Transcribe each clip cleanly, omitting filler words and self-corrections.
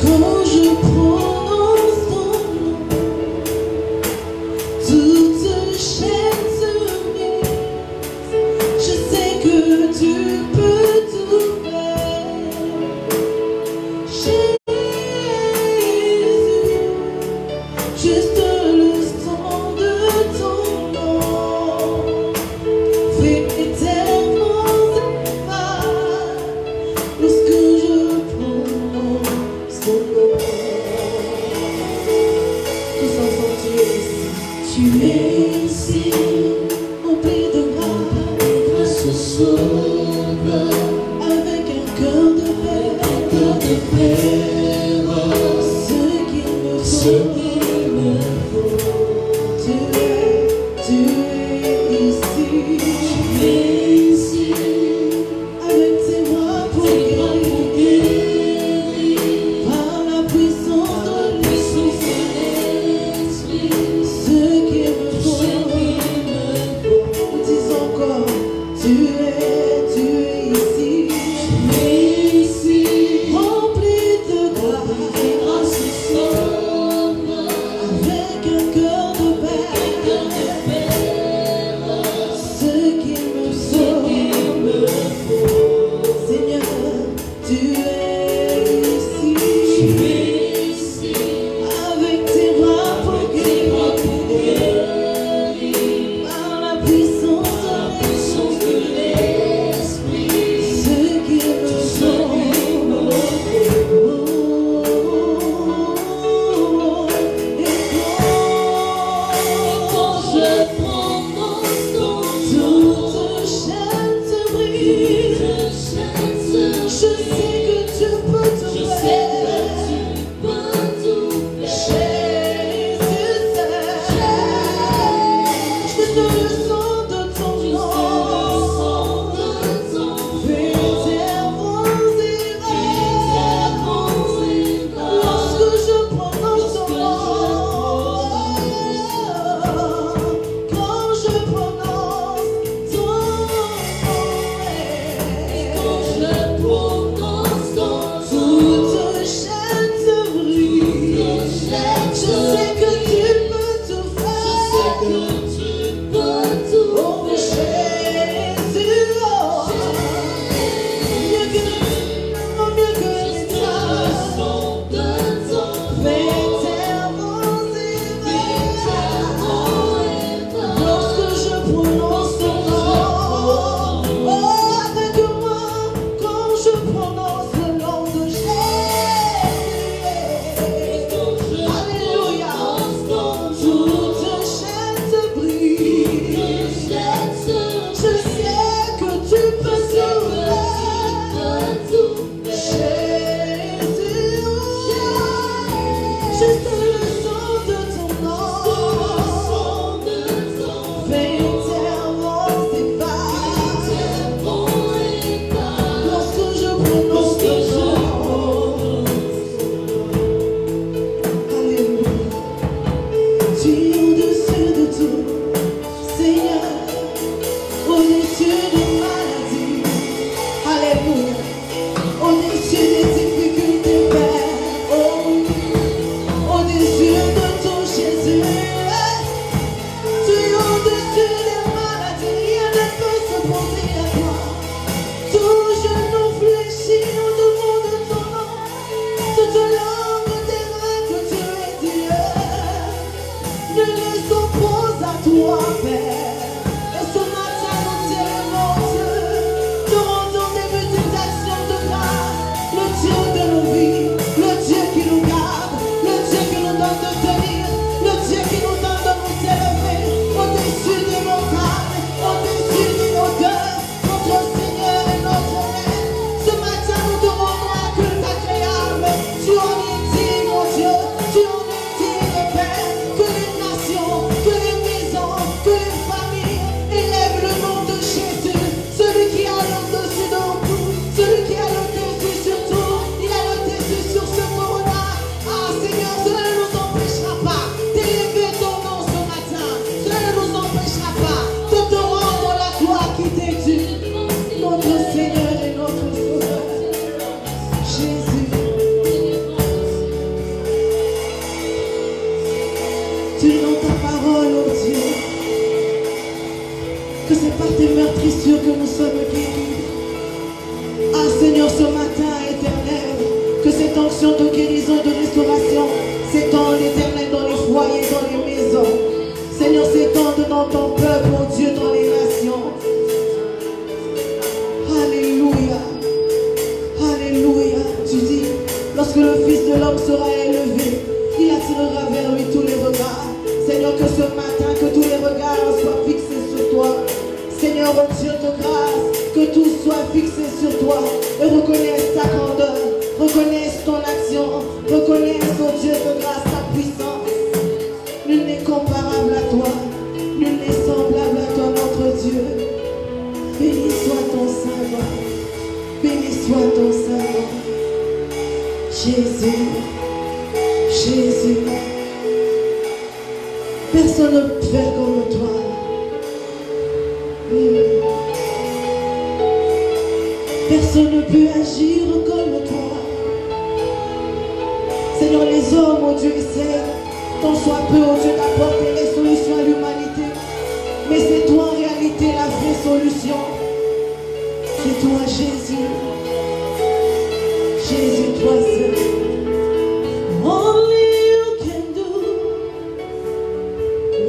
Quand je prononce ton nom, toute chaîne se brise. Je sais que tu peux tout faire. Jésus, juste le son de ton nom fait tellement mal lorsque je prononce ton nom. Tous ensemble, tu es ici, rempli de grâce, sauveur, avec un cœur de paix, ce qu'il me faut, tu es ici, avec tes bras pour guérir, par la puissance de l'Esprit, ce qu'il me faut, dis encore, tu es ici, rempli de grâce, C'est par tes meurtrissures que nous sommes guéris. Ah Seigneur, ce matin éternel, que cette onction de guérison, de restauration s'étende éternel dans les foyers, dans les maisons. Seigneur, s'étende dans ton peuple, mon Dieu, dans les nations. Alléluia. Alléluia. Tu dis, lorsque le Fils de l'homme sera élevé, il attirera vers lui tous les regards. Seigneur, que ce matin, que tous les regards soient fixés sur toi. Seigneur, oh Dieu de grâce, que tout soit fixé sur toi et reconnaisse ta grandeur, reconnaisse ton action, reconnaisse, oh Dieu de grâce, ta puissance. Nul n'est comparable à toi, nul n'est semblable à toi, notre Dieu. Béni soit ton Saint-Nom, béni soit ton Saint-Nom. Jésus, Jésus, personne ne fait comme toi. Personne ne peut agir comme toi. Seigneur, les hommes, oh Dieu, essaient, tant soit peu, oh Dieu, d'apporter les solutions à l'humanité. Mais c'est toi en réalité la vraie solution. C'est toi, Jésus. Jésus, toi seul. Only you can do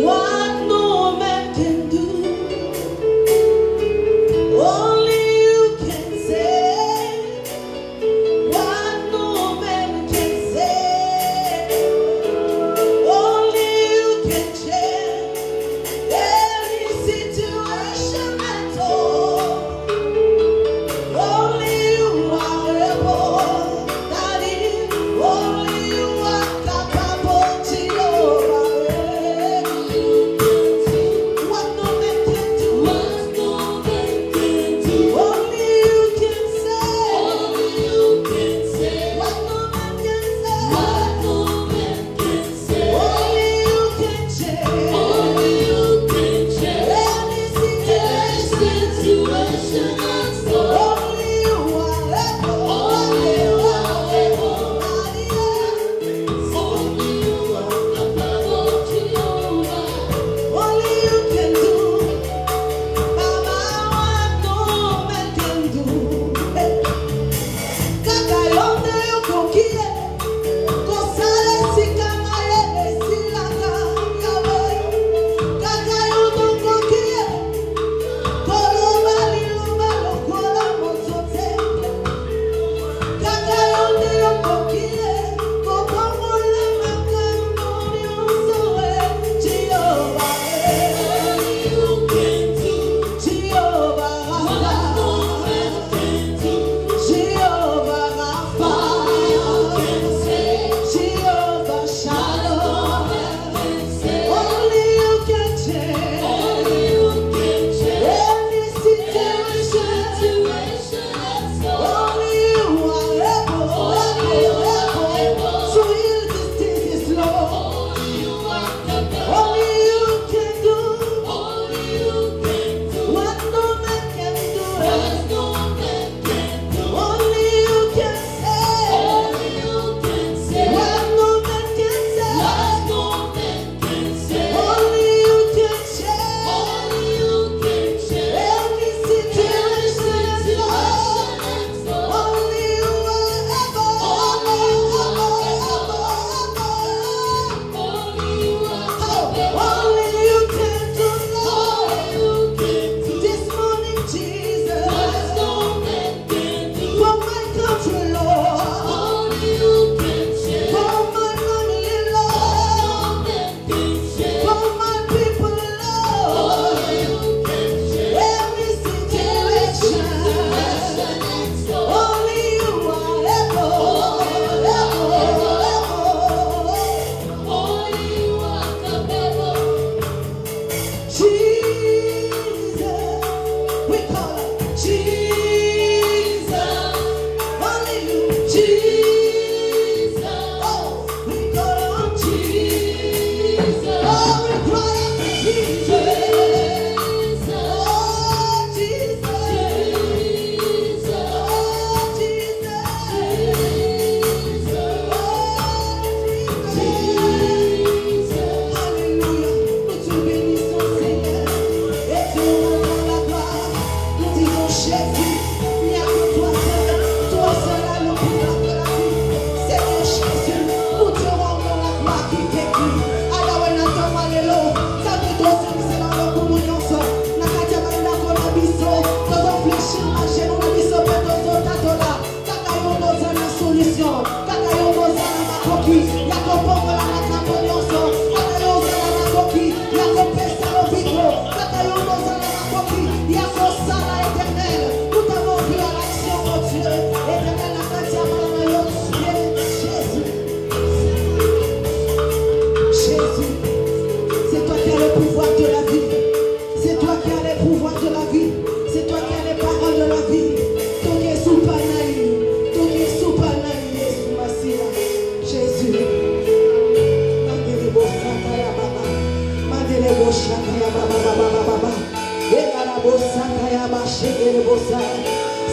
what no man can do. Only you can say what no man can say. Only you can change any situation at all. Only you are able. That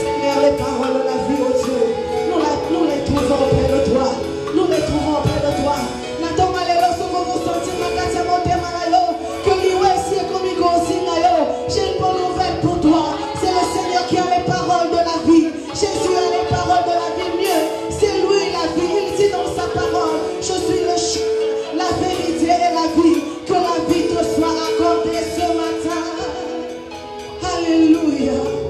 Seigneur, les paroles de la vie, oh Dieu, nous les trouvons auprès de toi. Nous les trouvons auprès de toi. Nathan Malelo, ce que vous sentez, Makatia Monte Malayo, que l'Ouest est comme j'ai une bonne nouvelle pour toi. C'est le Seigneur qui a les paroles de la vie. Jésus a les paroles de la vie mieux. C'est lui la vie. Il dit dans sa parole, je suis le chemin, la vérité et la vie. Que la vie te soit accordée ce matin. Alléluia.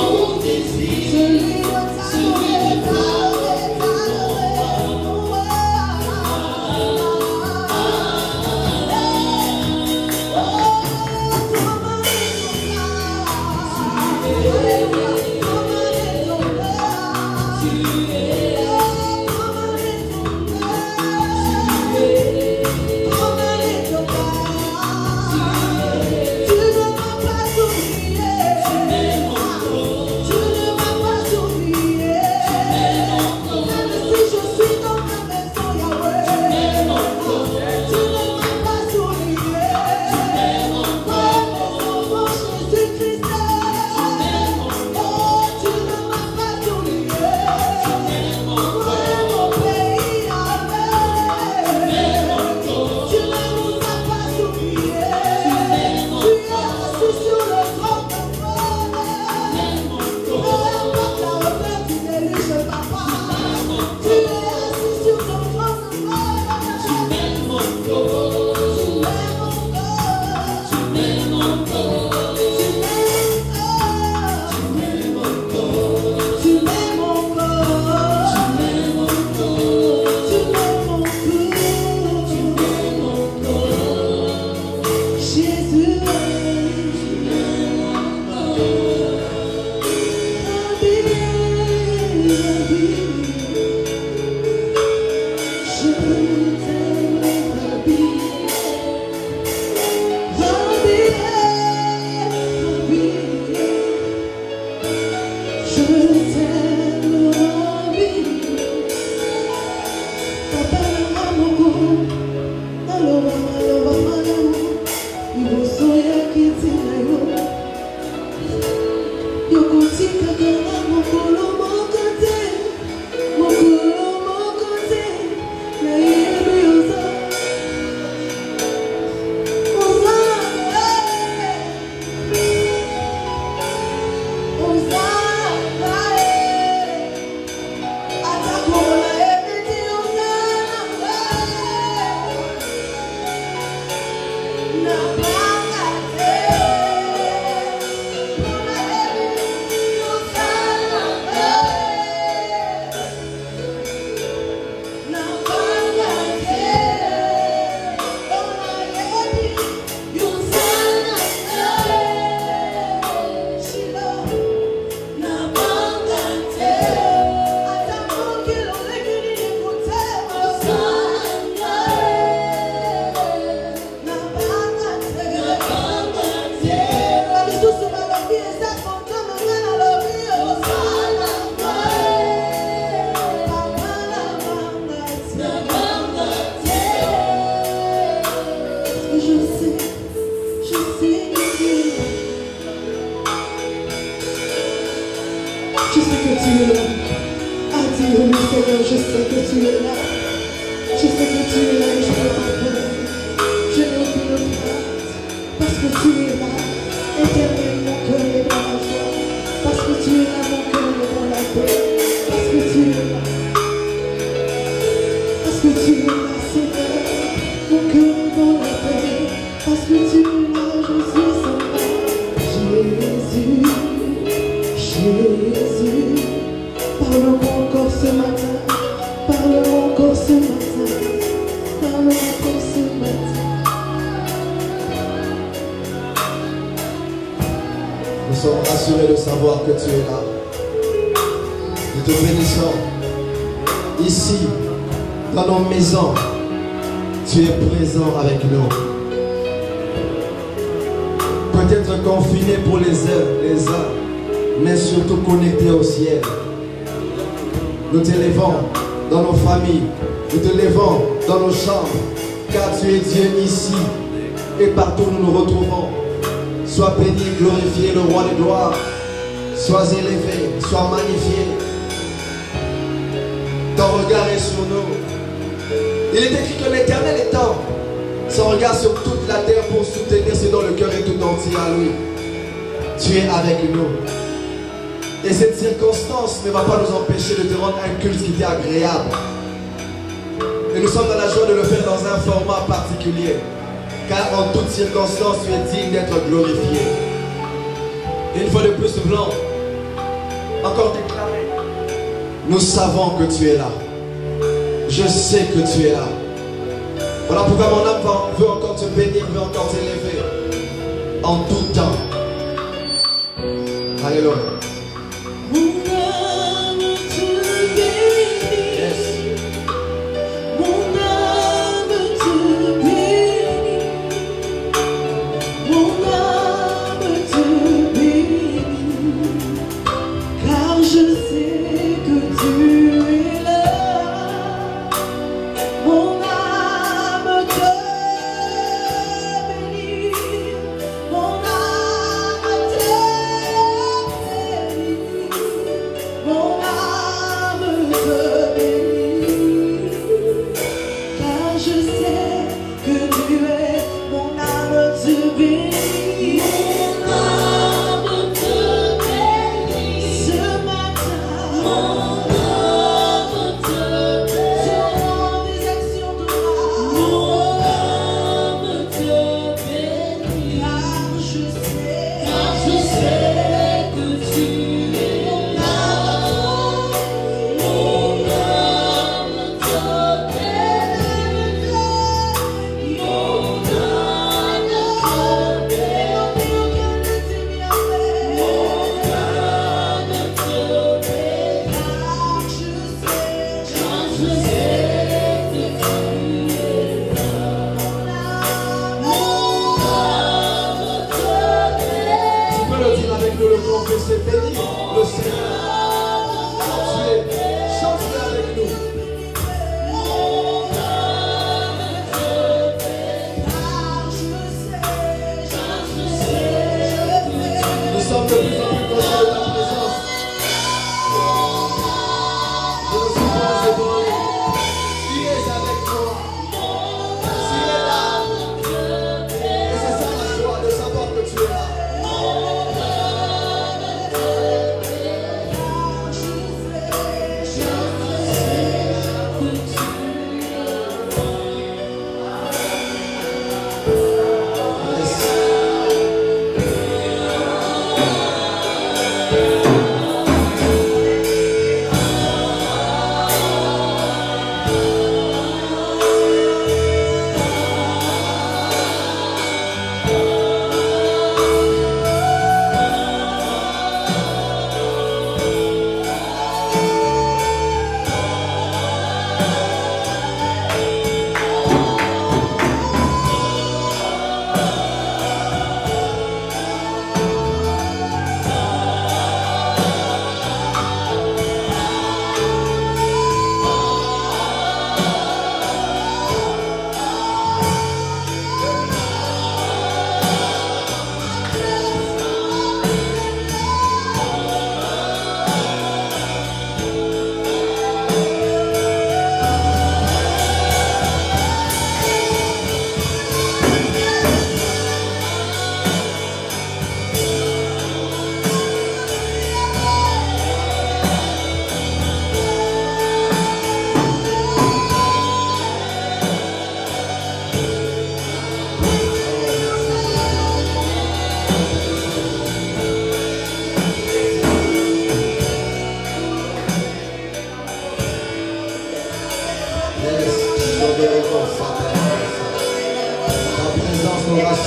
Oh, Je sais que tu es là. Dis-le, Seigneur, je sais que tu es là. Je sais que tu es là et je n'ai pas peur. Je n'ai aucune crainte. Parce que tu es là. Éternel, mon cœur est dans la joie. Parce que tu es là, mon cœur est dans la paix. Parce que tu es là. Parce que tu es là, Seigneur. Mon cœur est dans la paix. Parce que tu es là, je suis sans toi. Jésus, Jésus. Parle-moi encore ce matin. Parle-moi encore ce matin. Parle-moi encore ce matin. Nous sommes rassurés de savoir que tu es là. Nous te bénissons. Ici, dans nos maisons, tu es présent avec nous. Peut-être confiné pour les uns, mais surtout connecté au ciel. Nous t'élevons dans nos familles, nous t'élevons dans nos chambres, car tu es Dieu ici et partout où nous nous retrouvons. Sois béni, glorifié, le roi des gloires. Sois élevé, sois magnifié. Ton regard est sur nous. Il est écrit que l'Éternel étend son regard sur toute la terre pour soutenir ce dont le cœur est tout entier à lui. Tu es avec nous. Et cette circonstance ne va pas nous empêcher de te rendre un culte qui t'est agréable. Et nous sommes dans la joie de le faire dans un format particulier. Car en toute circonstance, tu es digne d'être glorifié. Et une fois de plus, blanc, encore déclaré. Nous savons que tu es là. Je sais que tu es là. Voilà pourquoi mon âme veut encore te bénir, veut encore t'élever. En tout temps. Alléluia. Mon âme te bénit. Yes. Mon âme te bénit. Mon âme te bénit. Car je sais que tu es là. Mon âme te bénit. Mon âme te bénit.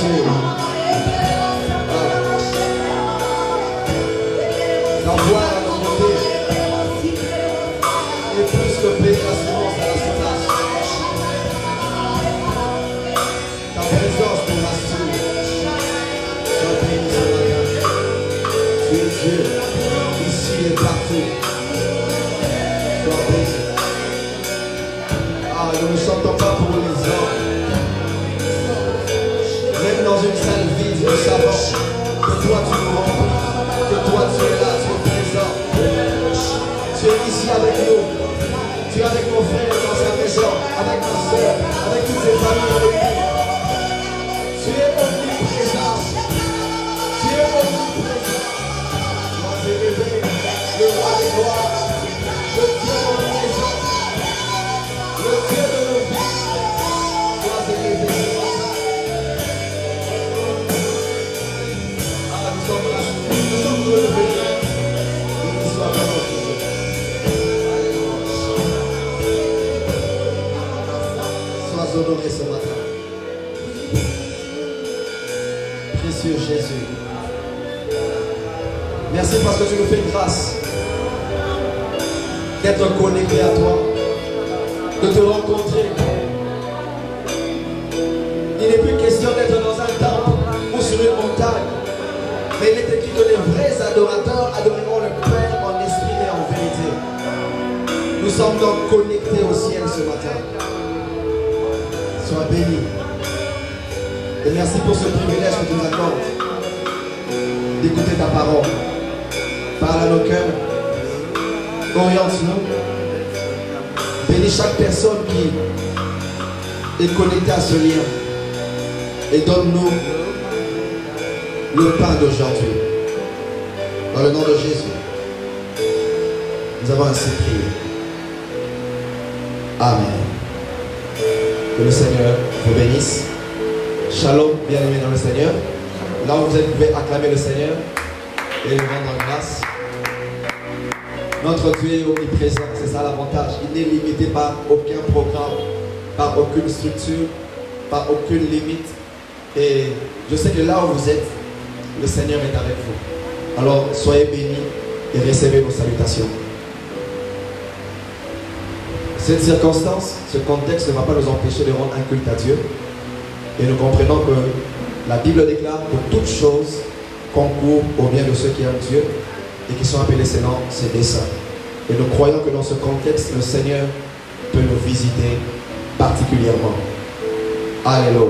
Jésus. La voix à la volonté. Et plus que paix, la semence à la sommage. Ta présence nous rassure. Sois béni ce matin. Tu es Dieu, ici et partout. Sois béni. Ah, nous ne chantons pas pour les hommes. Même dans une salle vide, nous savons que toi tu nous remplis, que toi tu es là, tu es présent. Tu es ici avec nous. Tu es avec mon frère dans sa maison, avec ma soeur, avec toutes ses familles avec nous. Tu es omniprésent. Tu es omniprésent. Sois élevé, le roi des gloires, le Dieu omniprésent, le Dieu de nos vies. Sois élevé ce matin. Ah, nous sommes rassurés, nous sommes relevés. Béni soit notre Dieu. Sois honoré ce matin. Précieux Jésus. Merci parce que tu nous fais grâce d'être connecté à toi, de te rencontrer. Il n'est plus question d'être dans un temple ou sur une montagne, mais il est écrit que les vrais adorateurs adoreront le Père en esprit et en vérité. Nous sommes donc connectés au ciel ce matin. Sois béni. Et merci pour ce privilège que tu nous accordes d'écouter ta parole. Parle à nos cœurs. Oriente-nous. Bénis chaque personne qui est connectée à ce lien. Et donne-nous le pain d'aujourd'hui. Dans le nom de Jésus. Nous avons ainsi prié. Amen. Que le Seigneur vous bénisse. Shalom, bien-aimés dans le Seigneur. Là où vous êtes, vous pouvez acclamer le Seigneur et le rendre grâce. Notre Dieu est omniprésent, c'est ça l'avantage. Il n'est limité par aucun programme, par aucune structure, par aucune limite. Et je sais que là où vous êtes, le Seigneur est avec vous. Alors soyez bénis et recevez vos salutations. Cette circonstance, ce contexte ne va pas nous empêcher de rendre un culte à Dieu. Et nous comprenons que la Bible déclare que toutes choses concourent au bien de ceux qui aiment Dieu et qui sont appelés selon ses desseins. Et nous croyons que dans ce contexte, le Seigneur peut nous visiter particulièrement. Alléluia.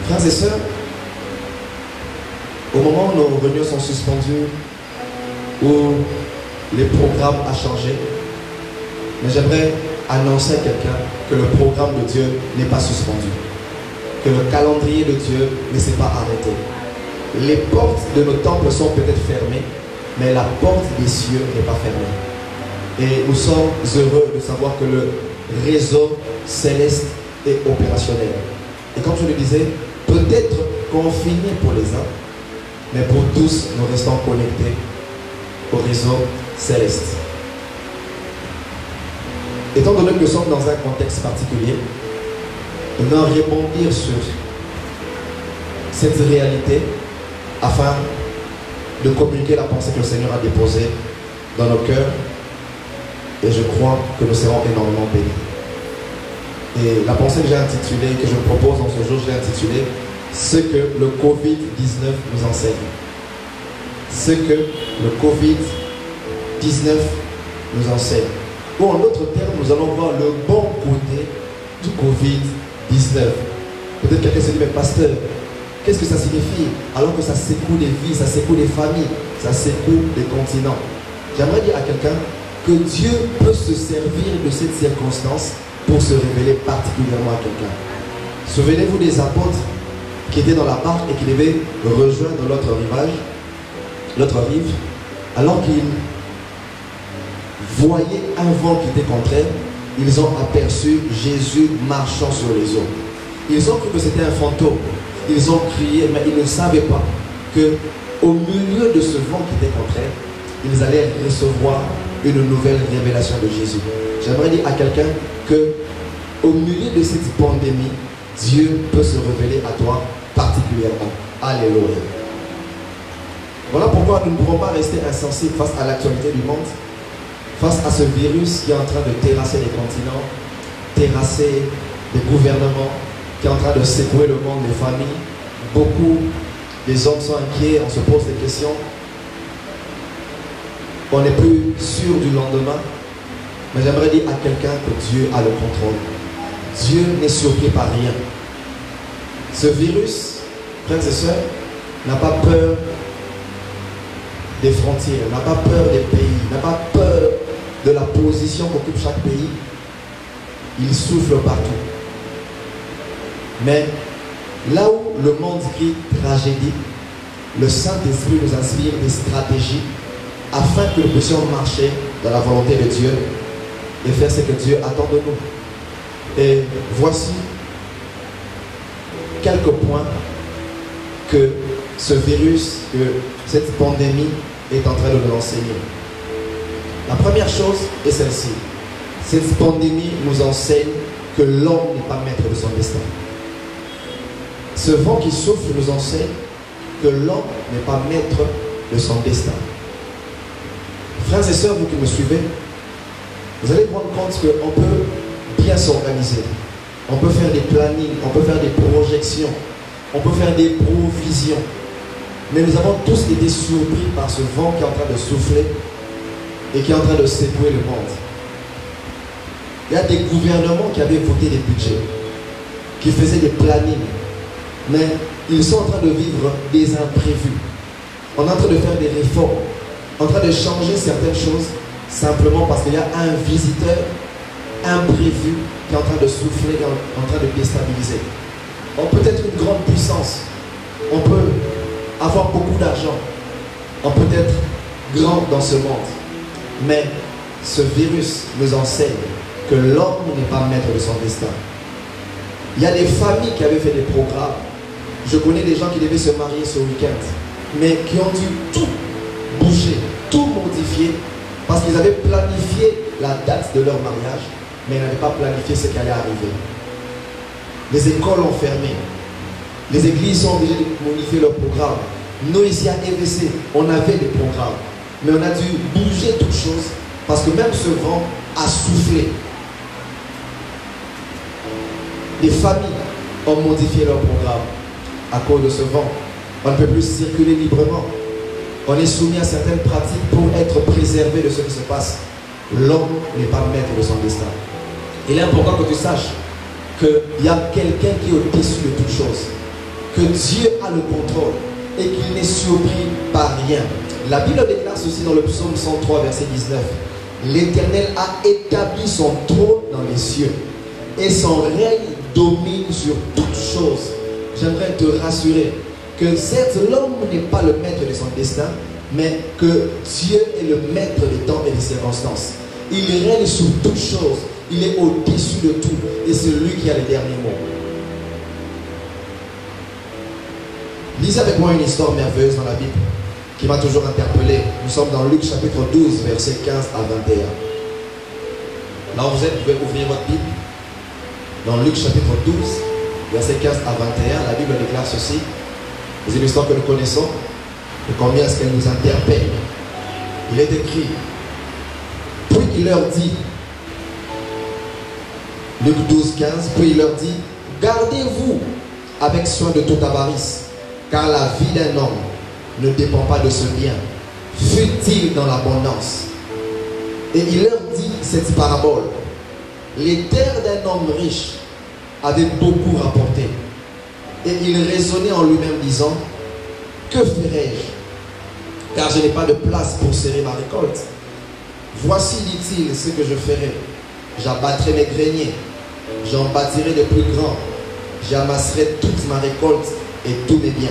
Frères et sœurs, au moment où nos réunions sont suspendues, où les programmes ont changé, mais j'aimerais annoncer à quelqu'un que le programme de Dieu n'est pas suspendu, que le calendrier de Dieu ne s'est pas arrêté. Les portes de nos temples sont peut-être fermées, mais la porte des cieux n'est pas fermée. Et nous sommes heureux de savoir que le réseau céleste est opérationnel. Et comme je le disais, peut-être confiné pour les uns, mais pour tous, nous restons connectés au réseau céleste. Étant donné que nous sommes dans un contexte particulier, nous allons rebondir sur cette réalité afin de communiquer la pensée que le Seigneur a déposée dans nos cœurs, et je crois que nous serons énormément bénis. Et la pensée que j'ai intitulée, que je vous propose dans ce jour, je l'ai intitulée « Ce que le Covid-19 nous enseigne ». Ce que le Covid-19 nous enseigne. Ou en d'autres termes, nous allons voir le bon côté du Covid-19. Peut-être quelqu'un se dit, mais pasteur, qu'est-ce que ça signifie? Alors que ça secoue des vies, ça secoue des familles, ça secoue des continents. J'aimerais dire à quelqu'un que Dieu peut se servir de cette circonstance pour se révéler particulièrement à quelqu'un. Souvenez-vous des apôtres qui étaient dans la barque et qui devaient rejoindre l'autre rivage, l'autre rive, alors qu'ils voyaient un vent qui était contraire, ils ont aperçu Jésus marchant sur les eaux. Ils ont cru que c'était un fantôme. Ils ont crié, mais ils ne savaient pas que au milieu de ce vent qui était contraire, ils allaient recevoir une nouvelle révélation de Jésus. J'aimerais dire à quelqu'un que au milieu de cette pandémie, Dieu peut se révéler à toi particulièrement. Alléluia. Voilà pourquoi nous ne pouvons pas rester insensibles face à l'actualité du monde, face à ce virus qui est en train de terrasser les continents, terrasser les gouvernements, qui est en train de secouer le monde, les familles. Beaucoup des hommes sont inquiets, on se pose des questions. On n'est plus sûr du lendemain. Mais j'aimerais dire à quelqu'un que Dieu a le contrôle. Dieu n'est surpris par rien. Ce virus, frères et sœurs, n'a pas peur des frontières, n'a pas peur des pays, n'a pas peur de la position qu'occupe chaque pays. Il souffle partout. Mais là où le monde crie tragédie, le Saint-Esprit nous inspire des stratégies afin que nous puissions marcher dans la volonté de Dieu et faire ce que Dieu attend de nous. Et voici quelques points que ce virus, que cette pandémie est en train de nous enseigner. La première chose est celle-ci. Cette pandémie nous enseigne que l'homme n'est pas maître de son destin. Ce vent qui souffle nous enseigne que l'homme n'est pas maître de son destin. Frères et sœurs, vous qui me suivez, vous allez prendre compte qu'on peut bien s'organiser. On peut faire des plannings, on peut faire des projections, on peut faire des provisions. Mais nous avons tous été surpris par ce vent qui est en train de souffler et qui est en train de secouer le monde. Il y a des gouvernements qui avaient voté des budgets, qui faisaient des plannings, mais ils sont en train de vivre des imprévus. On est en train de faire des réformes, en train de changer certaines choses, simplement parce qu'il y a un visiteur imprévu qui est en train de souffler, en train de déstabiliser. On peut être une grande puissance, on peut avoir beaucoup d'argent, on peut être grand dans ce monde, mais ce virus nous enseigne que l'homme n'est pas maître de son destin. Il y a des familles qui avaient fait des programmes. Je connais des gens qui devaient se marier ce week-end, mais qui ont dû tout bouger, tout modifier, parce qu'ils avaient planifié la date de leur mariage, mais ils n'avaient pas planifié ce qui allait arriver. Les écoles ont fermé. Les églises sont obligées de modifier leur programme. Nous ici à EVC, on avait des programmes, mais on a dû bouger toutes choses, parce que même ce vent a soufflé. Des familles ont modifié leur programme à cause de ce vent. On ne peut plus circuler librement. On est soumis à certaines pratiques pour être préservé de ce qui se passe. L'homme n'est pas maître de son destin. Il est important que tu saches qu'il y a quelqu'un qui est au-dessus de toutes choses. Que Dieu a le contrôle et qu'il n'est surpris par rien. La Bible déclare ceci dans le psaume 103, verset 19. L'Éternel a établi son trône dans les cieux et son règne domine sur toutes choses. J'aimerais te rassurer que certes l'homme n'est pas le maître de son destin, mais que Dieu est le maître des temps et des circonstances. Il règne sur toutes choses, il est au-dessus de tout et c'est lui qui a les derniers mots. Lisez avec moi une histoire merveilleuse dans la Bible qui m'a toujours interpellé. Nous sommes dans Luc chapitre 12, versets 15 à 21. Là où vous êtes, vous pouvez ouvrir votre Bible. Dans Luc chapitre 12, versets 15 à 21, la Bible déclare ceci. C'est une histoire que nous connaissons. Et combien est-ce qu'elle nous interpelle? Il est écrit. Puis il leur dit, Luc 12, 15, puis il leur dit, gardez-vous avec soin de toute avarice, car la vie d'un homme ne dépend pas de ce bien, fût-il dans l'abondance. Et il leur dit cette parabole. Les terres d'un homme riche avaient beaucoup rapporté. Et il raisonnait en lui-même disant, que ferai-je? Car je n'ai pas de place pour serrer ma récolte. Voici, dit-il, ce que je ferai. J'abattrai mes greniers, j'en bâtirai de plus grands, j'amasserai toute ma récolte et tous mes biens.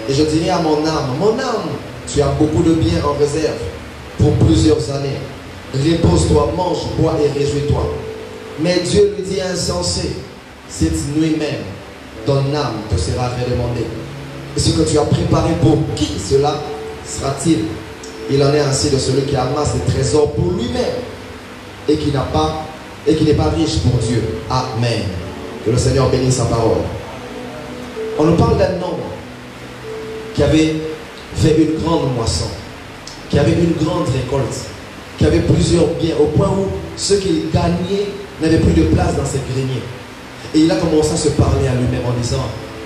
Et je dirai à mon âme, tu as beaucoup de biens en réserve pour plusieurs années. Repose-toi, mange, bois et réjouis-toi. Mais Dieu lui dit, insensé, cette nuit même, ton âme te sera redemandée. Et ce que tu as préparé pour qui cela sera-t-il? Il en est ainsi de celui qui amasse des trésors pour lui-même et qui n'est pas riche pour Dieu. Amen. Que le Seigneur bénisse sa parole. On nous parle d'un homme qui avait fait une grande moisson, qui avait une grande récolte, qui avait plusieurs biens, au point où ceux qu'il gagnait n'avaient plus de place dans ses greniers. Et il a commencé à se parler à lui-même en disant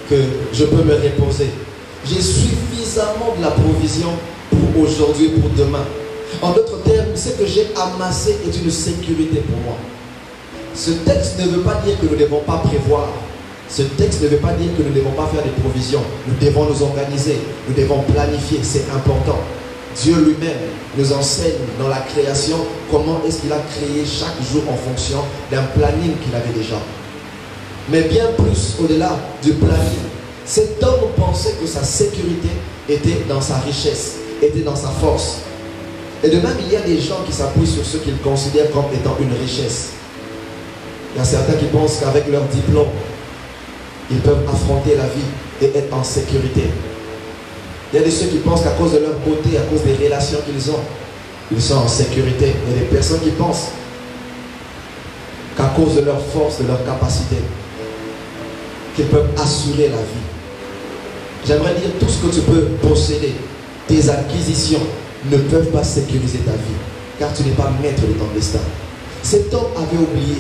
que je peux me reposer. J'ai suffisamment de la provision pour aujourd'hui, pour demain. En d'autres termes, ce que j'ai amassé est une sécurité pour moi. Ce texte ne veut pas dire que nous ne devons pas prévoir. Ce texte ne veut pas dire que nous ne devons pas faire des provisions. Nous devons nous organiser, nous devons planifier, c'est important. Dieu lui-même nous enseigne dans la création comment est-ce qu'il a créé chaque jour en fonction d'un planning qu'il avait déjà. Mais bien plus au-delà du planning, cet homme pensait que sa sécurité était dans sa richesse, était dans sa force. Et de même, il y a des gens qui s'appuient sur ce qu'ils considèrent comme étant une richesse. Il y a certains qui pensent qu'avec leur diplôme, ils peuvent affronter la vie et être en sécurité. Il y a de ceux qui pensent qu'à cause de leur beauté, à cause des relations qu'ils ont, ils sont en sécurité. Il y a des personnes qui pensent qu'à cause de leur force, de leur capacité, qu'ils peuvent assurer la vie. J'aimerais dire, tout ce que tu peux posséder, tes acquisitions, ne peuvent pas sécuriser ta vie, car tu n'es pas maître de ton destin. Cet homme avait oublié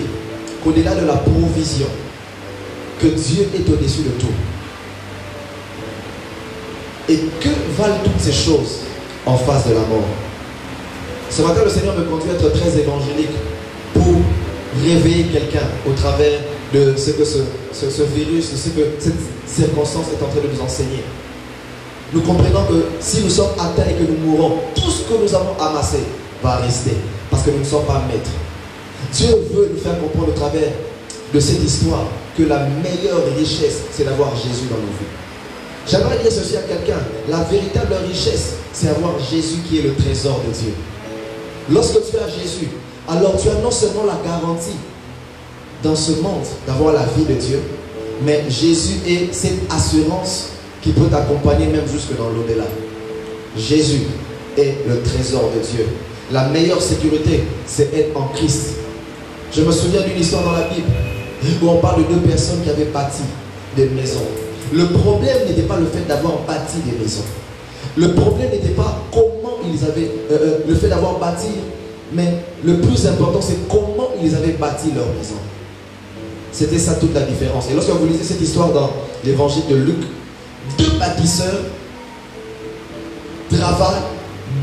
qu'au-delà de la provision, que Dieu est au-dessus de tout. Et que valent toutes ces choses en face de la mort? Ce matin, le Seigneur me conduit à être très évangélique pour réveiller quelqu'un au travers de ce que ce virus, de ce que cette circonstance est en train de nous enseigner. Nous comprenons que si nous sommes atteints et que nous mourrons, tout ce que nous avons amassé va rester, parce que nous ne sommes pas maîtres. Dieu veut nous faire comprendre au travers de cette histoire que la meilleure richesse, c'est d'avoir Jésus dans nos vies. J'aimerais dire ceci à quelqu'un: la véritable richesse, c'est avoir Jésus qui est le trésor de Dieu. Lorsque tu as Jésus, alors tu as non seulement la garantie dans ce monde d'avoir la vie de Dieu, mais Jésus est cette assurance qui peut t'accompagner même jusque dans l'au-delà. Jésus est le trésor de Dieu. La meilleure sécurité, c'est être en Christ. Je me souviens d'une histoire dans la Bible où on parle de deux personnes qui avaient bâti des maisons. Le problème n'était pas le fait d'avoir bâti des maisons. Le problème n'était pas comment ils avaient le fait d'avoir bâti, mais le plus important, c'est comment ils avaient bâti leur maison. C'était ça toute la différence. Et lorsque vous lisez cette histoire dans l'évangile de Luc, deux bâtisseurs travaillent,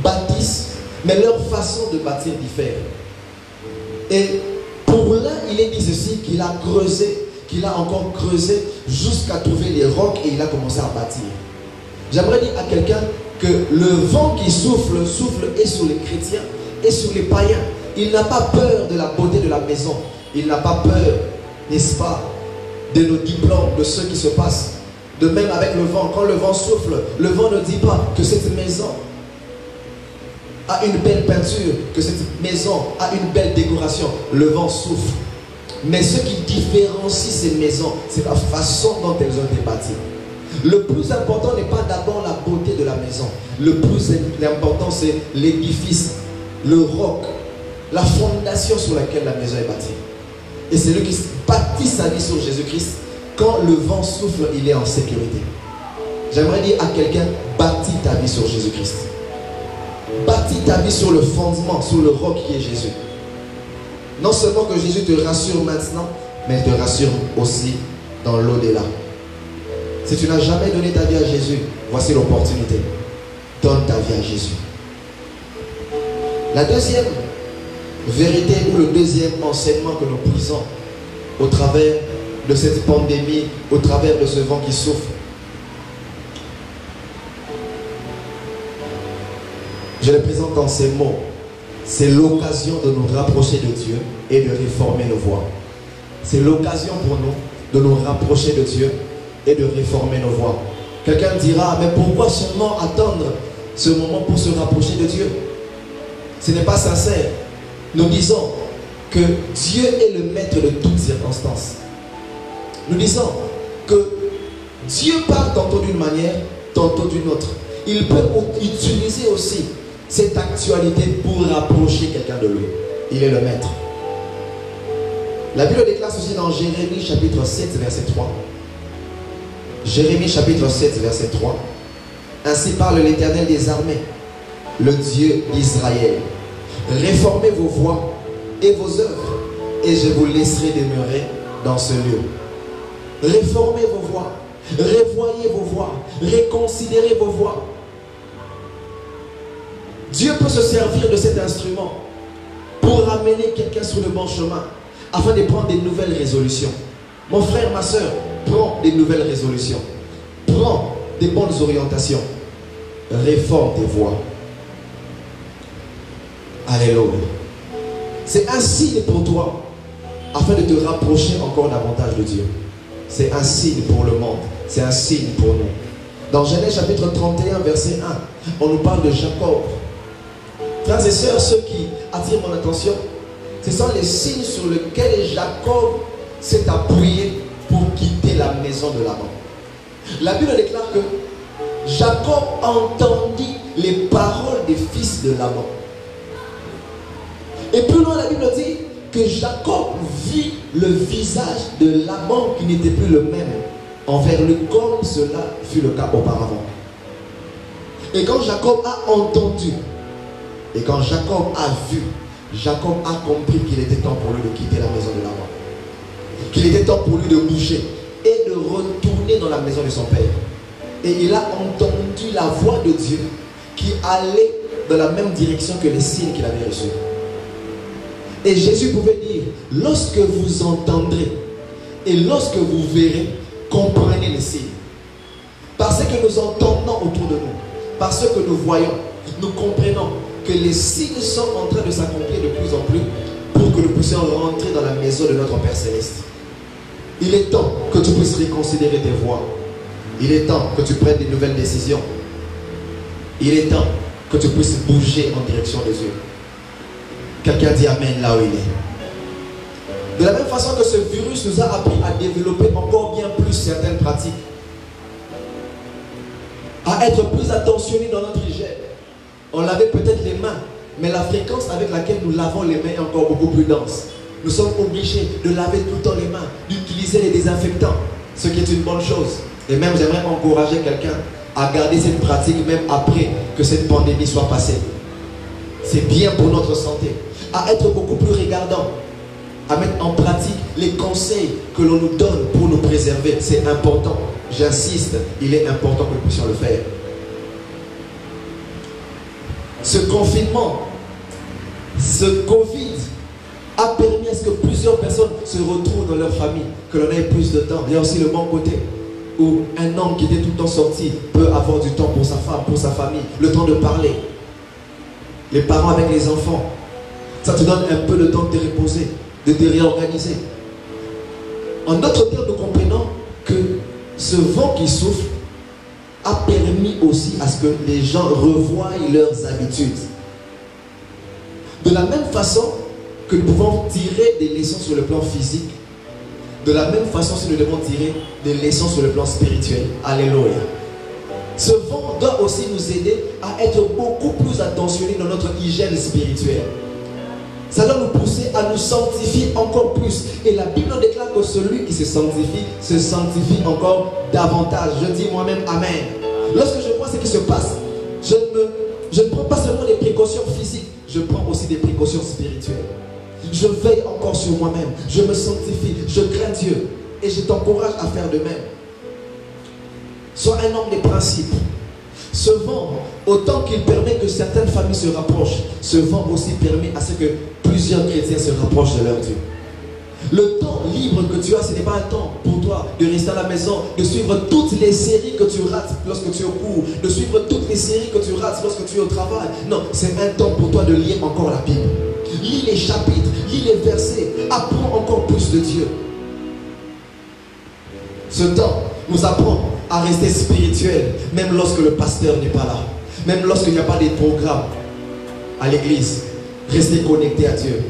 bâtissent, mais leur façon de bâtir diffère. Et pour l'un, il est dit ceci, qu'il a creusé, qu'il a encore creusé jusqu'à trouver les rocs et il a commencé à bâtir. J'aimerais dire à quelqu'un que le vent qui souffle, souffle et sur les chrétiens et sur les païens. Il n'a pas peur de la beauté de la maison. Il n'a pas peur, n'est-ce pas, de nos diplômes, de ce qui se passe. De même avec le vent, quand le vent souffle, le vent ne dit pas que cette maison a une belle peinture, que cette maison a une belle décoration. Le vent souffle. Mais ce qui différencie ces maisons, c'est la façon dont elles ont été bâties. Le plus important n'est pas d'abord la beauté de la maison. Le plus important, c'est l'édifice, le roc, la fondation sur laquelle la maison est bâtie. Et c'est lui qui bâtit sa vie sur Jésus-Christ. Quand le vent souffle, il est en sécurité. J'aimerais dire à quelqu'un, bâtis ta vie sur Jésus-Christ. Bâtis ta vie sur le fondement, sur le roc qui est Jésus. Non seulement que Jésus te rassure maintenant, mais il te rassure aussi dans l'au-delà. Si tu n'as jamais donné ta vie à Jésus, voici l'opportunité. Donne ta vie à Jésus. La deuxième vérité ou le deuxième enseignement que nous puisons au travers de cette pandémie, au travers de ce vent qui souffle, je le présente en ces mots. C'est l'occasion de nous rapprocher de Dieu et de réformer nos voies. C'est l'occasion pour nous de nous rapprocher de Dieu et de réformer nos voies. Quelqu'un dira, mais pourquoi seulement attendre ce moment pour se rapprocher de Dieu? Ce n'est pas sincère. Nous disons que Dieu est le maître de toutes circonstances. Nous disons que Dieu parle tantôt d'une manière, tantôt d'une autre. Il peut utiliser aussi cette actualité pour rapprocher quelqu'un de lui. Il est le maître. La Bible déclare ceci dans Jérémie chapitre 7 verset 3. Jérémie chapitre 7 verset 3. Ainsi parle l'Éternel des armées, le Dieu d'Israël. Réformez vos voies et vos œuvres, et je vous laisserai demeurer dans ce lieu. Réformez vos voies, revoyez vos voies, réconsidérez vos voies. Dieu peut se servir de cet instrument pour amener quelqu'un sur le bon chemin, afin de prendre des nouvelles résolutions. Mon frère, ma soeur, prends des nouvelles résolutions. Prends des bonnes orientations. Réforme tes voies. Alléluia. C'est un signe pour toi, afin de te rapprocher encore davantage de Dieu. C'est un signe pour le monde. C'est un signe pour nous. Dans Genèse chapitre 31, verset 1, on nous parle de Jacob. Frères et sœurs, ceux qui attirent mon attention, ce sont les signes sur lesquels Jacob s'est appuyé pour quitter la maison de Laban. La Bible déclare que Jacob entendit les paroles des fils de Laban. Et plus loin, la Bible dit que Jacob vit le visage de Laban qui n'était plus le même envers lui, comme cela fut le cas auparavant. Et quand Jacob a entendu, et quand Jacob a vu, Jacob a compris qu'il était temps pour lui de quitter la maison de Laban. Qu'il était temps pour lui de bouger et de retourner dans la maison de son père. Et il a entendu la voix de Dieu qui allait dans la même direction que les signes qu'il avait reçus. Et Jésus pouvait dire, lorsque vous entendrez et lorsque vous verrez, comprenez les signes. Parce que nous entendons autour de nous, parce que nous voyons, nous comprenons que les signes sont en train de s'accomplir de plus en plus pour que nous puissions rentrer dans la maison de notre Père Céleste. Il est temps que tu puisses reconsidérer tes voies. Il est temps que tu prennes des nouvelles décisions. Il est temps que tu puisses bouger en direction de Dieu. Quelqu'un dit Amen là où il est. De la même façon que ce virus nous a appris à développer encore bien plus certaines pratiques, à être plus attentionnés dans notre hygiène. On lavait peut-être les mains, mais la fréquence avec laquelle nous lavons les mains est encore beaucoup plus dense. Nous sommes obligés de laver tout le temps les mains, d'utiliser les désinfectants, ce qui est une bonne chose. Et même j'aimerais encourager quelqu'un à garder cette pratique même après que cette pandémie soit passée. C'est bien pour notre santé. À être beaucoup plus regardant, à mettre en pratique les conseils que l'on nous donne pour nous préserver. C'est important. J'insiste, il est important que nous puissions le faire. Ce confinement, ce Covid a permis à ce que plusieurs personnes se retrouvent dans leur famille, que l'on ait plus de temps. Il y a aussi le bon côté où un homme qui était tout le temps sorti peut avoir du temps pour sa femme, pour sa famille, le temps de parler. Les parents avec les enfants, ça te donne un peu de temps de te reposer, de te réorganiser. En d'autres termes, nous comprenons que ce vent qui souffle a permis aussi à ce que les gens revoient leurs habitudes. De la même façon que nous pouvons tirer des leçons sur le plan physique, de la même façon si nous devons tirer des leçons sur le plan spirituel. Alléluia. Ce vent doit aussi nous aider à être beaucoup plus attentionnés dans notre hygiène spirituelle. Ça doit nous pousser à nous sanctifier encore plus. Et la Bible déclare que celui qui se sanctifie encore davantage. Je dis moi-même Amen. Lorsque je vois ce qui se passe, je ne prends pas seulement des précautions physiques, je prends aussi des précautions spirituelles. Je veille encore sur moi-même, je me sanctifie, je crains Dieu. Et je t'encourage à faire de même. Sois un homme des principes. Ce vent, autant qu'il permet que certaines familles se rapprochent, ce vent aussi permet à ce que plusieurs chrétiens se rapprochent de leur Dieu. Le temps libre que tu as, ce n'est pas un temps pour toi de rester à la maison, de suivre toutes les séries que tu rates lorsque tu es au cours, de suivre toutes les séries que tu rates lorsque tu es au travail. Non, c'est un temps pour toi de lire encore la Bible. Lis les chapitres, lis les versets, apprends encore plus de Dieu. Ce temps nous apprend à rester spirituel, même lorsque le pasteur n'est pas là, même lorsqu'il n'y a pas de programme à l'église. Restez connectés à Dieu.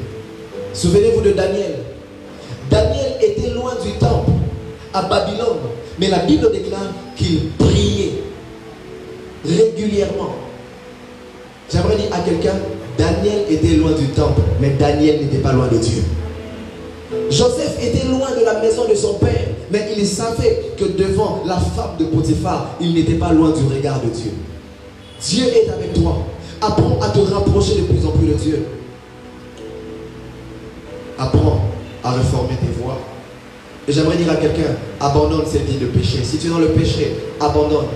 Souvenez-vous de Daniel. Daniel était loin du temple, à Babylone, mais la Bible déclare qu'il priait régulièrement. J'aimerais dire à quelqu'un, Daniel était loin du temple, mais Daniel n'était pas loin de Dieu. Joseph était loin de la maison de son père, mais il savait que devant la femme de Potiphar, il n'était pas loin du regard de Dieu. Dieu est avec toi. Apprends à te rapprocher de plus en plus de Dieu. Apprends à réformer tes voies. Et j'aimerais dire à quelqu'un, abandonne cette vie de péché. Si tu es dans le péché, abandonne.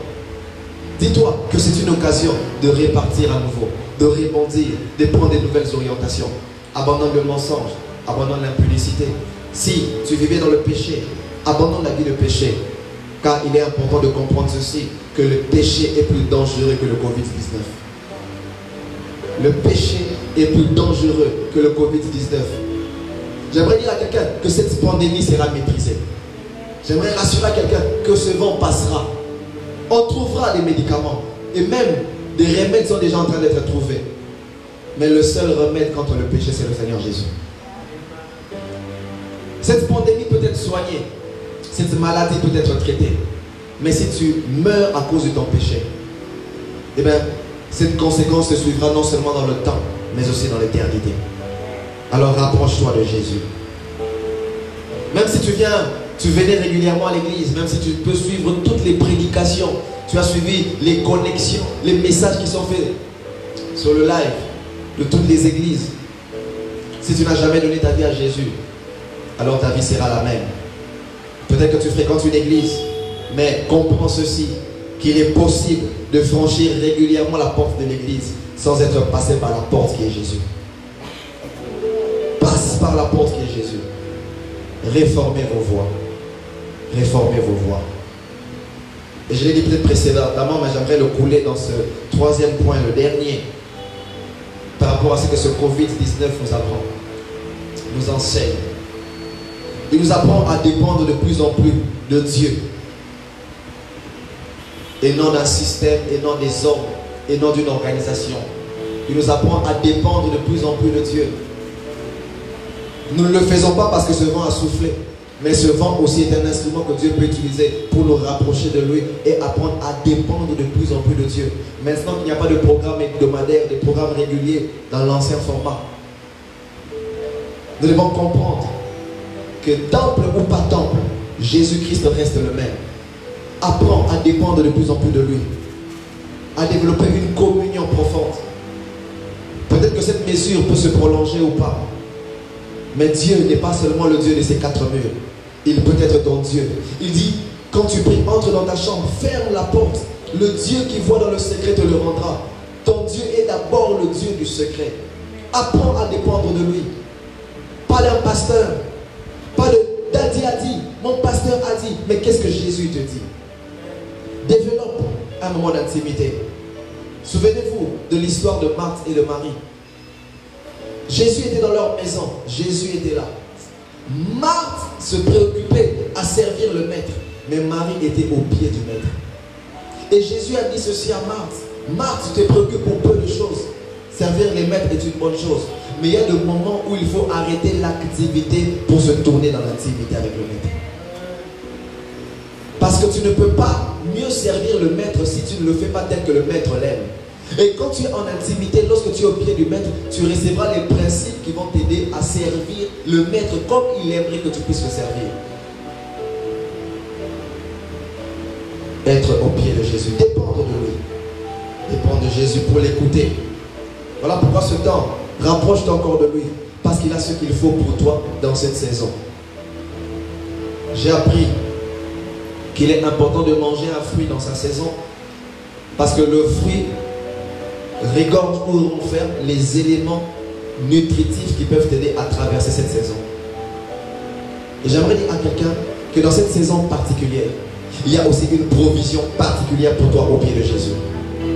Dis-toi que c'est une occasion de répartir à nouveau, de rebondir, de prendre de nouvelles orientations. Abandonne le mensonge, abandonne l'impudicité. Si tu vivais dans le péché, abandonne la vie de péché. Car il est important de comprendre ceci, que le péché est plus dangereux que le Covid-19. Le péché est plus dangereux que le Covid-19. J'aimerais dire à quelqu'un que cette pandémie sera maîtrisée. J'aimerais rassurer à quelqu'un que ce vent passera. On trouvera des médicaments. Et même des remèdes sont déjà en train d'être trouvés. Mais le seul remède contre le péché, c'est le Seigneur Jésus. Cette pandémie peut être soignée. Cette maladie peut être traitée. Mais si tu meurs à cause de ton péché, eh bien, cette conséquence te suivra non seulement dans le temps, mais aussi dans l'éternité. Alors rapproche-toi de Jésus. Même si tu venais régulièrement à l'église, même si tu peux suivre toutes les prédications, tu as suivi les connexions, les messages qui sont faits sur le live de toutes les églises. Si tu n'as jamais donné ta vie à Jésus, alors ta vie sera la même. Peut-être que tu fréquentes une église, mais comprends ceci, qu'il est possible de franchir régulièrement la porte de l'église sans être passé par la porte qui est Jésus. Passe par la porte qui est Jésus. Réformez vos voies. Réformez vos voies. Et je l'ai dit peut-être précédemment, mais j'aimerais le couler dans ce troisième point, le dernier, par rapport à ce que ce Covid-19 nous apprend, nous enseigne. Il nous apprend à dépendre de plus en plus de Dieu. Et non d'un système, et non des hommes, et non d'une organisation. Il nous apprend à dépendre de plus en plus de Dieu. Nous ne le faisons pas parce que ce vent a soufflé. Mais ce vent aussi est un instrument que Dieu peut utiliser pour nous rapprocher de lui et apprendre à dépendre de plus en plus de Dieu. Maintenant qu'il n'y a pas de programme hebdomadaire, de programme régulier dans l'ancien format, nous devons comprendre que temple ou pas temple, Jésus-Christ reste le même. Apprends à dépendre de plus en plus de lui, à développer une communion profonde. Peut-être que cette mesure peut se prolonger ou pas. Mais Dieu n'est pas seulement le Dieu de ces quatre murs. Il peut être ton Dieu. Il dit, quand tu pries, entre dans ta chambre, ferme la porte. Le Dieu qui voit dans le secret te le rendra. Ton Dieu est d'abord le Dieu du secret. Apprends à dépendre de lui. Pas d'un pasteur. Pas de Daddy a dit, mon pasteur a dit. Mais qu'est-ce que Jésus te dit? Développe un moment d'intimité. Souvenez-vous de l'histoire de Marthe et de Marie. Jésus était dans leur maison. Jésus était là. Marthe se préoccupait à servir le maître. Mais Marie était au pied du maître. Et Jésus a dit ceci à Marthe. Marthe, tu te préoccupes pour peu de choses. Servir les maîtres est une bonne chose. Mais il y a des moments où il faut arrêter l'activité pour se tourner dans l'intimité avec le maître. Parce que tu ne peux pas mieux servir le maître si tu ne le fais pas tel que le maître l'aime. Et quand tu es en intimité, lorsque tu es au pied du maître, tu recevras les principes qui vont t'aider à servir le maître comme il aimerait que tu puisses le servir. Être au pied de Jésus, dépendre de lui. Dépendre de Jésus pour l'écouter. Voilà pourquoi ce temps, rapproche-toi encore de lui. Parce qu'il a ce qu'il faut pour toi dans cette saison. J'ai appris qu'il est important de manger un fruit dans sa saison. Parce que le fruit regorge ou renferme les éléments nutritifs qui peuvent t'aider à traverser cette saison. Et j'aimerais dire à quelqu'un que dans cette saison particulière, il y a aussi une provision particulière pour toi au pied de Jésus.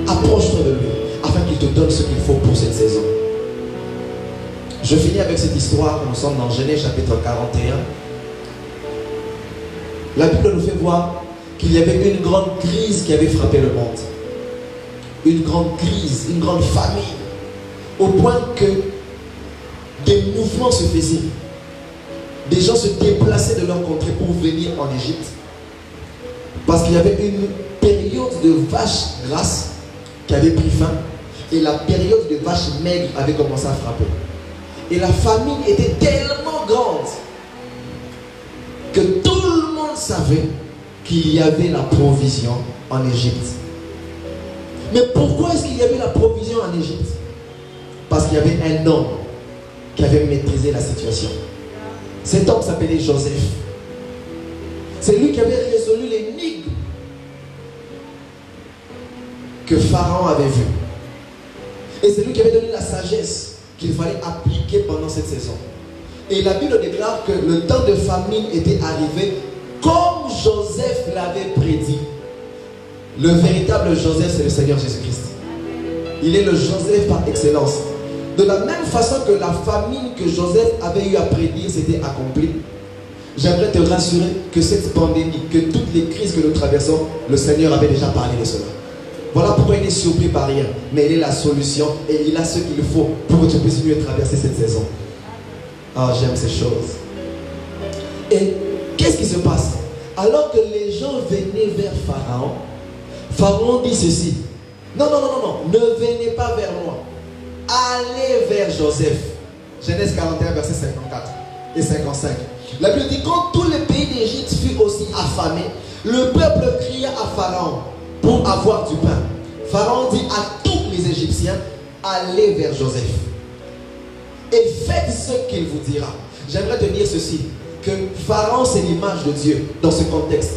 Approche-toi de lui afin qu'il te donne ce qu'il faut pour cette saison. Je finis avec cette histoire. Nous sommes dans Genèse chapitre 41. La Bible nous fait voir qu'il y avait une grande crise qui avait frappé le monde. Une grande crise, une grande famine, au point que des mouvements se faisaient. Des gens se déplaçaient de leur contrée pour venir en Égypte. Parce qu'il y avait une période de vaches grasses qui avait pris fin et la période de vaches maigres avait commencé à frapper. Et la famine était tellement grande que tout le monde savait qu'il y avait la provision en Égypte. Mais pourquoi est-ce qu'il y avait la provision en Égypte? Parce qu'il y avait un homme qui avait maîtrisé la situation. Cet homme s'appelait Joseph. C'est lui qui avait résolu l'énigme que Pharaon avait vue. Et c'est lui qui avait donné la sagesse qu'il fallait appliquer pendant cette saison. Et la Bible déclare que le temps de famine était arrivé comme Joseph l'avait prédit. Le véritable Joseph, c'est le Seigneur Jésus-Christ. Il est le Joseph par excellence. De la même façon que la famine que Joseph avait eu à prédire s'était accomplie, j'aimerais te rassurer que cette pandémie, que toutes les crises que nous traversons, le Seigneur avait déjà parlé de cela. Voilà pourquoi il n'est surpris par rien. Mais il est la solution et il a ce qu'il faut pour que tu puisses mieux traverser cette saison. Ah, j'aime ces choses. Et qu'est-ce qui se passe? Alors que les gens venaient vers Pharaon, Pharaon dit ceci. Non, non, non, non, non, ne venez pas vers moi. Allez vers Joseph. Genèse 41, verset 54 et 55. La Bible dit, quand tout le pays d'Égypte fut aussi affamé, le peuple cria à Pharaon pour avoir du pain. Pharaon dit à tous les Égyptiens, allez vers Joseph et faites ce qu'il vous dira. J'aimerais te dire ceci, que Pharaon c'est l'image de Dieu dans ce contexte.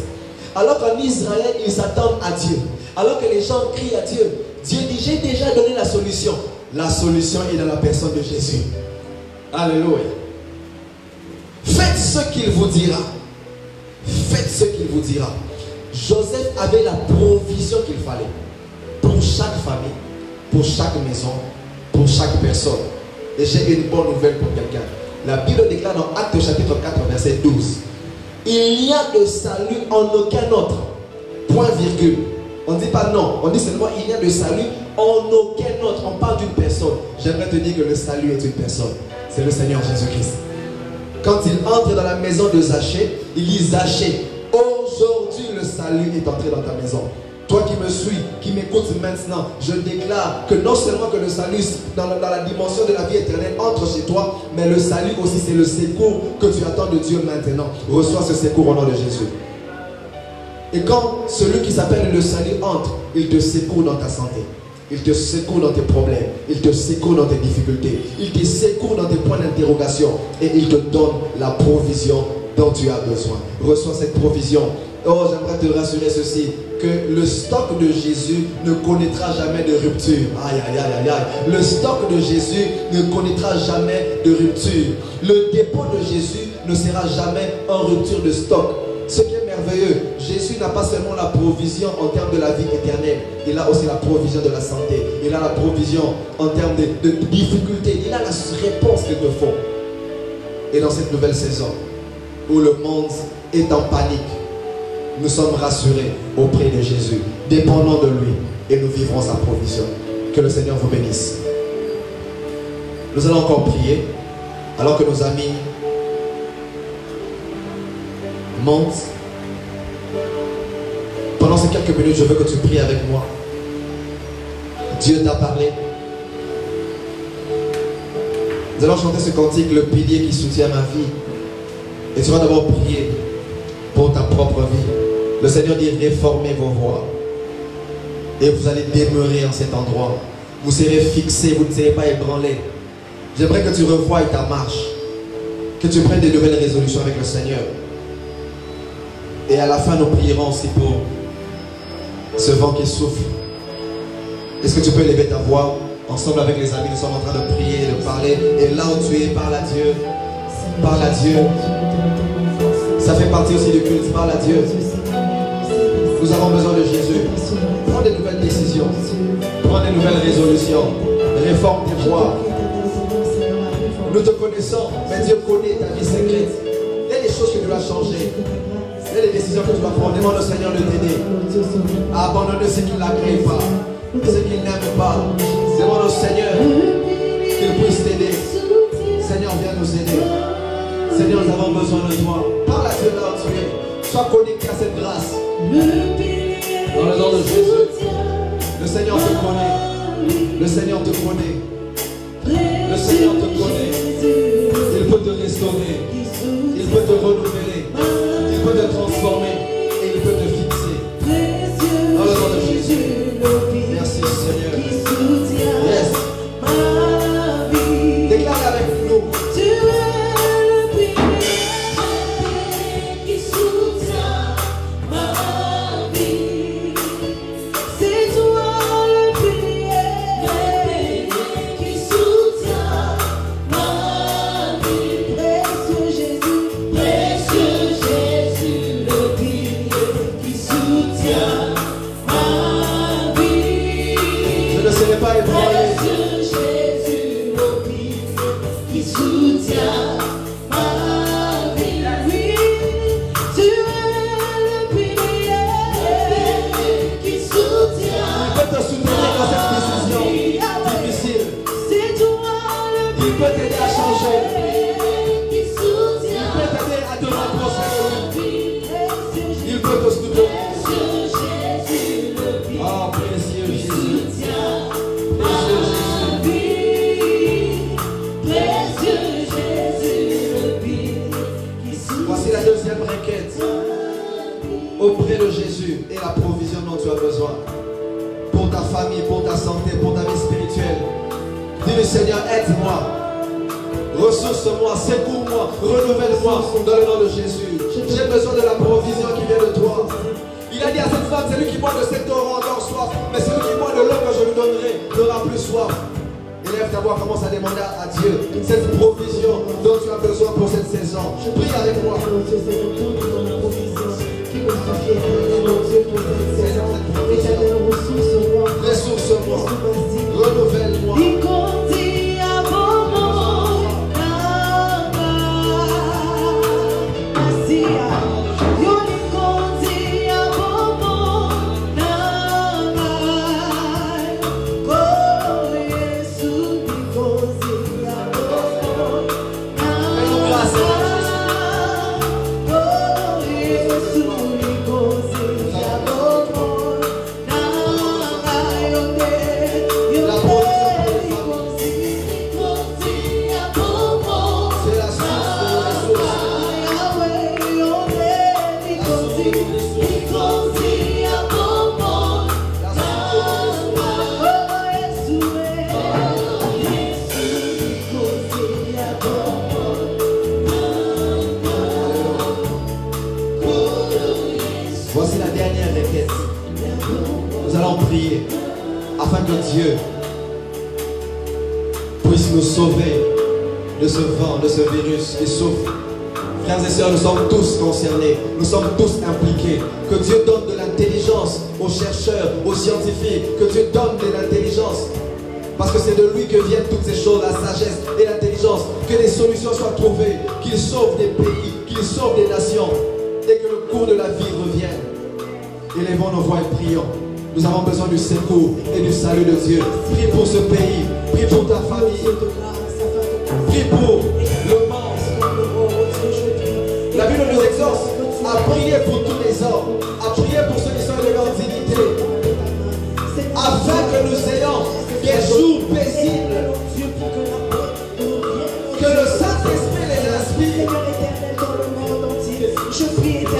Alors qu'en Israël ils s'attendent à Dieu, alors que les gens crient à Dieu, Dieu dit, j'ai déjà donné la solution. La solution est dans la personne de Jésus. Alléluia. Faites ce qu'il vous dira. Faites ce qu'il vous dira. Joseph avait la provision qu'il fallait pour chaque famille, pour chaque maison, pour chaque personne. Et j'ai une bonne nouvelle pour quelqu'un. La Bible déclare dans Actes chapitre 4 verset 12, il n'y a de salut en aucun autre. Point virgule. On ne dit pas non, on dit seulement il y a de salut en aucun autre. On parle d'une personne. J'aimerais te dire que le salut est une personne. C'est le Seigneur Jésus-Christ. Quand il entre dans la maison de Zachée, il dit Zachée, aujourd'hui le salut est entré dans ta maison. Toi qui me suis, qui m'écoutes maintenant, je déclare que non seulement que le salut dans la dimension de la vie éternelle entre chez toi, mais le salut aussi c'est le secours que tu attends de Dieu maintenant. Reçois ce secours au nom de Jésus. Et quand celui qui s'appelle le salut entre, il te secoue dans ta santé. Il te secoue dans tes problèmes. Il te secoue dans tes difficultés. Il te secoue dans tes points d'interrogation. Et il te donne la provision dont tu as besoin. Reçois cette provision. Oh, j'aimerais te rassurer ceci, que le stock de Jésus ne connaîtra jamais de rupture. Aïe, aïe, aïe, aïe, aïe. Le stock de Jésus ne connaîtra jamais de rupture. Le dépôt de Jésus ne sera jamais en rupture de stock. Ce qui est merveilleux, Jésus n'a pas seulement la provision en termes de la vie éternelle, il a aussi la provision de la santé, il a la provision en termes de difficultés, il a la réponse qu'il te faut. Et dans cette nouvelle saison, où le monde est en panique, nous sommes rassurés auprès de Jésus, dépendons de lui, et nous vivrons sa provision. Que le Seigneur vous bénisse. Nous allons encore prier, alors que nos amis monte. Pendant ces quelques minutes, je veux que tu pries avec moi. Dieu t'a parlé. Nous allons chanter ce cantique, le pilier qui soutient ma vie. Et tu vas d'abord prier pour ta propre vie. Le Seigneur dit, réformez vos voies. Et vous allez demeurer en cet endroit. Vous serez fixés, vous ne serez pas ébranlés. J'aimerais que tu revoies ta marche. Que tu prennes des nouvelles résolutions avec le Seigneur. Et à la fin, nous prierons aussi pour ce vent qui souffle. Est-ce que tu peux élever ta voix? Ensemble avec les amis, nous sommes en train de prier, de parler. Et là où tu es, parle à Dieu. Parle à Dieu. Ça fait partie aussi du culte. Parle à Dieu. Nous avons besoin de Jésus. Prends des nouvelles décisions. Prends des nouvelles résolutions. Réforme tes voies. Nous te connaissons, mais Dieu connaît ta vie secrète. Il y a des choses que tu dois changer. Il y a des décisions que tu dois prendre. Demande au Seigneur de t'aider à abandonner ce qui ne l'agrée pas, ce qu'il n'aime pas. Demande au Seigneur qu'il puisse t'aider. Seigneur, viens nous aider. Seigneur, nous avons besoin de toi. Parle à Dieu là où tu es. Sois connecté à cette grâce. Dans le nom de Jésus. Le Seigneur te connaît. Le Seigneur te connaît. Le Seigneur te connaît. Il peut te restaurer. Il peut te renouveler. Dis-le Seigneur, aide-moi. Ressource-moi, secours-moi, renouvelle-moi dans le nom de Jésus. J'ai besoin de la provision qui vient de toi. Il a dit à cette femme, celui qui boit de cette eau aura encore soif, mais celui qui boit de l'eau que je lui donnerai n'aura plus soif. Élève ta voix, commence à demander à Dieu cette provision dont tu as besoin pour cette saison. Prie avec moi. Ressource-moi, renouvelle-moi. Voici la dernière requête. Nous allons prier afin que Dieu puisse nous sauver de ce vent, de ce virus qui souffre. Frères et sœurs, nous sommes tous concernés, nous sommes tous impliqués. Que Dieu donne de l'intelligence aux chercheurs, aux scientifiques, que Dieu donne de l'intelligence. Parce que c'est de lui que viennent toutes ces choses, la sagesse et l'intelligence. Que des solutions soient trouvées, qu'il sauve des pays, qu'il sauve des nations. Et que le cours de la vie revienne. Élevons nos voix et prions. Nous avons besoin du secours et du salut de Dieu. Prie pour ce pays, prie pour ta famille, prie pour le monde. La Bible nous exhorte à prier pour tous les hommes, à prier pour ceux qui sont élevés en dignité, afin que nous ayons des jours paisibles, que le Saint-Esprit les inspire,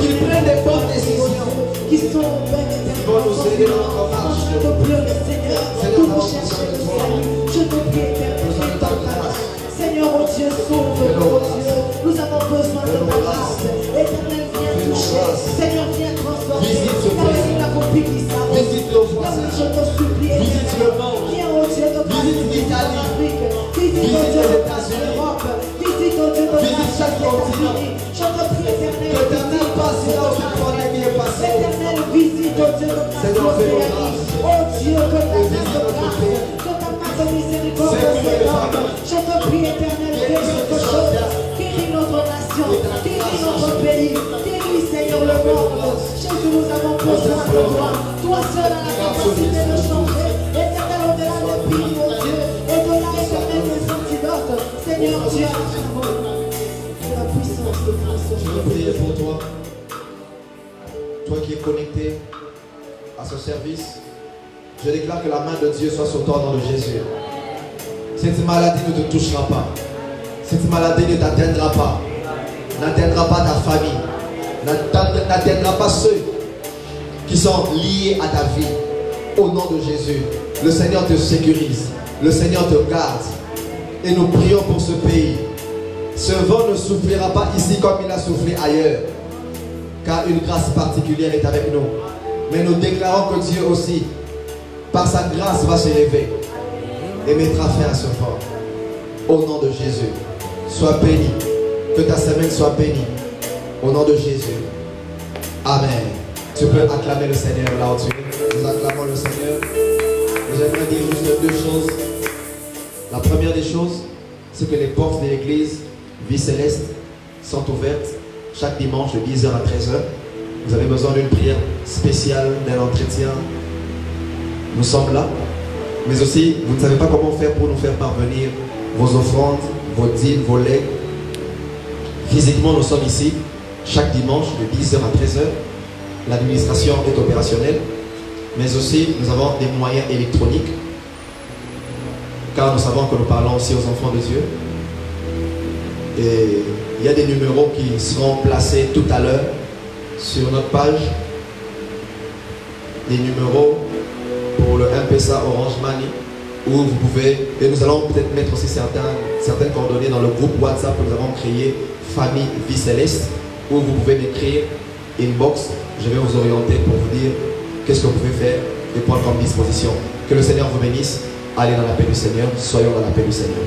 qu'ils prennent des bonnes décisions, qui vont nous aider dans notre marche. Seigneur, nous cherchons le salut. Je te prie, éternel, ta grâce. Seigneur, oh Dieu, sauve-nous, oh Dieu. Nous avons besoin de ta grâce. Éternel, viens toucher. Seigneur, viens transformer. Visite la copie qui s'arrête. Visite nos voisins. Je te supplie, visite le monde. Viens, oh Dieu, de visite l'Italie. Visite, oh Dieu, de l'Europe. Visite, oh Dieu, de chaque continent. Je te prie, éternel, que ta main passe là où cette pandémie est passée. Éternel, visite, oh Dieu, de l'Océanie. Oh Dieu, que ta main de grâce, que ta main de miséricorde s'étende. Je te prie, éternel, guéris notre chose, guéris notre nation, guéris notre pays, guéris, Seigneur, le monde. Jésus, nous avons besoin de toi. Toi seul a la capacité de changer. Éternel, au-delà des pays, oh Dieu, au-delà, éternel, des antidotes. Seigneur, Dieu, la puissance de grâce. Je veux prier pour toi. Toi qui es connecté à ce service, je déclare que la main de Dieu soit sur toi au nom de Jésus. Cette maladie ne te touchera pas. Cette maladie ne t'atteindra pas. N'atteindra pas ta famille. N'atteindra pas ceux qui sont liés à ta vie. Au nom de Jésus, le Seigneur te sécurise. Le Seigneur te garde. Et nous prions pour ce pays. Ce vent ne soufflera pas ici comme il a soufflé ailleurs. Car une grâce particulière est avec nous. Mais nous déclarons que Dieu aussi, par sa grâce, va s'élever et mettra fin à ce vent. Au nom de Jésus, sois béni. Que ta semaine soit bénie. Au nom de Jésus. Amen. Tu peux acclamer le Seigneur là où tu es. Nous acclamons le Seigneur. Et j'aimerais dire juste deux choses. La première des choses, c'est que les portes de l'église Vie Céleste sont ouvertes chaque dimanche de 10h à 13h. Vous avez besoin d'une prière spéciale, d'un entretien. Nous sommes là. Mais aussi, vous ne savez pas comment faire pour nous faire parvenir vos offrandes, vos dîmes, vos legs. Physiquement, nous sommes ici chaque dimanche de 10h à 13h. L'administration est opérationnelle. Mais aussi, nous avons des moyens électroniques. Car nous savons que nous parlons aussi aux enfants de Dieu. Et il y a des numéros qui seront placés tout à l'heure sur notre page. Des numéros pour le M-Pesa Orange Money. où vous pouvez, et nous allons peut-être mettre aussi certaines coordonnées dans le groupe WhatsApp que nous avons créé, Famille Vie Céleste, où vous pouvez m'écrire inbox. Je vais vous orienter pour vous dire qu'est-ce que vous pouvez faire et prendre comme disposition. Que le Seigneur vous bénisse. Allez dans la paix du Seigneur, soyons dans la paix du Seigneur.